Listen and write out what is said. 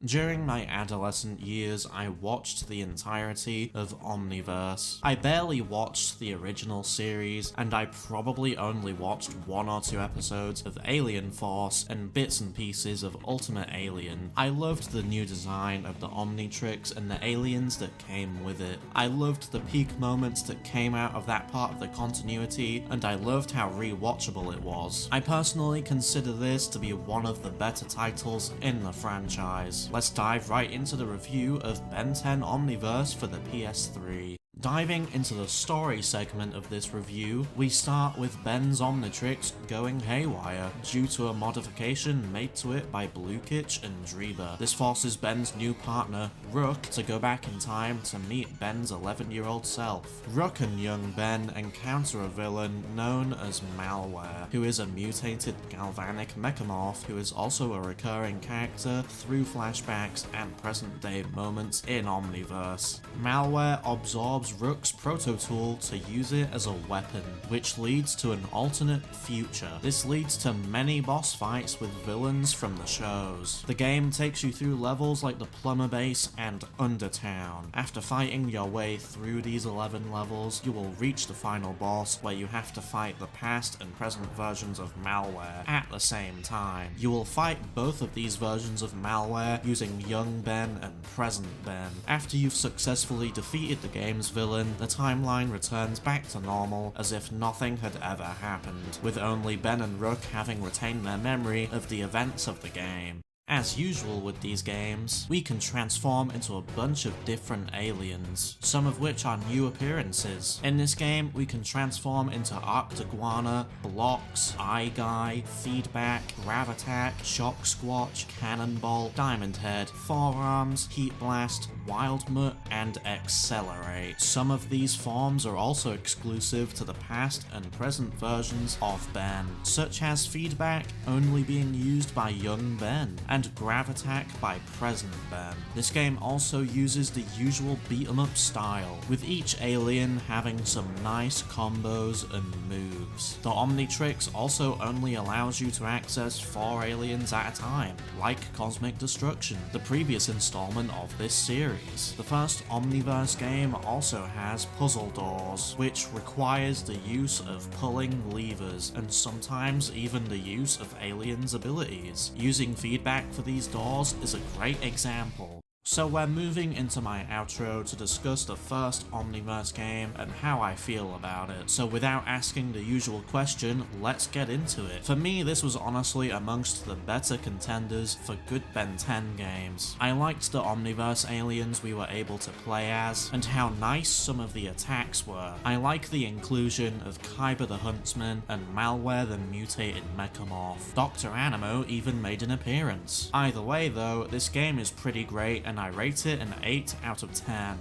During my adolescent years, I watched the entirety of Omniverse. I barely watched the original series, and I probably only watched 1 or 2 episodes of Alien Force and bits and pieces of Ultimate Alien. I loved the new design of the Omnitrix and the aliens that came with it. I loved the peak moments that came out of that part of the continuity, and I loved how rewatchable it was. I personally consider this to be one of the better titles in the franchise. Let's dive right into the review of Ben 10 Omniverse for the PS3. Diving into the story segment of this review, we start with Ben's Omnitrix going haywire due to a modification made to it by Blukich and Dreeba. This forces Ben's new partner, Rook, to go back in time to meet Ben's 11-year-old self. Rook and young Ben encounter a villain known as Malware, who is a mutated galvanic mechamorph who is also a recurring character through flashbacks and present-day moments in Omniverse. Malware absorbs Rook's proto-tool to use it as a weapon, which leads to an alternate future. This leads to many boss fights with villains from the shows. The game takes you through levels like the Plumber Base and Undertown. After fighting your way through these 11 levels, you will reach the final boss where you have to fight the past and present versions of Malware at the same time. You will fight both of these versions of Malware using young Ben and present Ben. After you've successfully defeated the game's villain, the timeline returns back to normal as if nothing had ever happened, with only Ben and Rook having retained their memory of the events of the game. As usual with these games, we can transform into a bunch of different aliens, some of which are new appearances. In this game, we can transform into Arctiguana, Blocks, Eye Guy, Feedback, Gravattack, Shock Squatch, Cannonball, Diamond Head, Forearms, Heat Blast, Wildmutt, and Accelerate. Some of these forms are also exclusive to the past and present versions of Ben, such as Feedback only being used by young Ben, and Gravattack by present Ben. This game also uses the usual beat-em-up style, with each alien having some nice combos and moves. The Omnitrix also only allows you to access 4 aliens at a time, like Cosmic Destruction, the previous installment of this series. The first Omniverse game also has puzzle doors, which requires the use of pulling levers, and sometimes even the use of aliens' abilities. Using feedback for these doors is a great example. So we're moving into my outro to discuss the first Omniverse game and how I feel about it. So without asking the usual question, let's get into it. For me, this was honestly amongst the better contenders for good Ben 10 games. I liked the Omniverse aliens we were able to play as, and how nice some of the attacks were. I like the inclusion of Kyber the Huntsman and Malware the mutated mechamorph. Dr. Animo even made an appearance. Either way though, this game is pretty great and I rate it an 8 out of 10.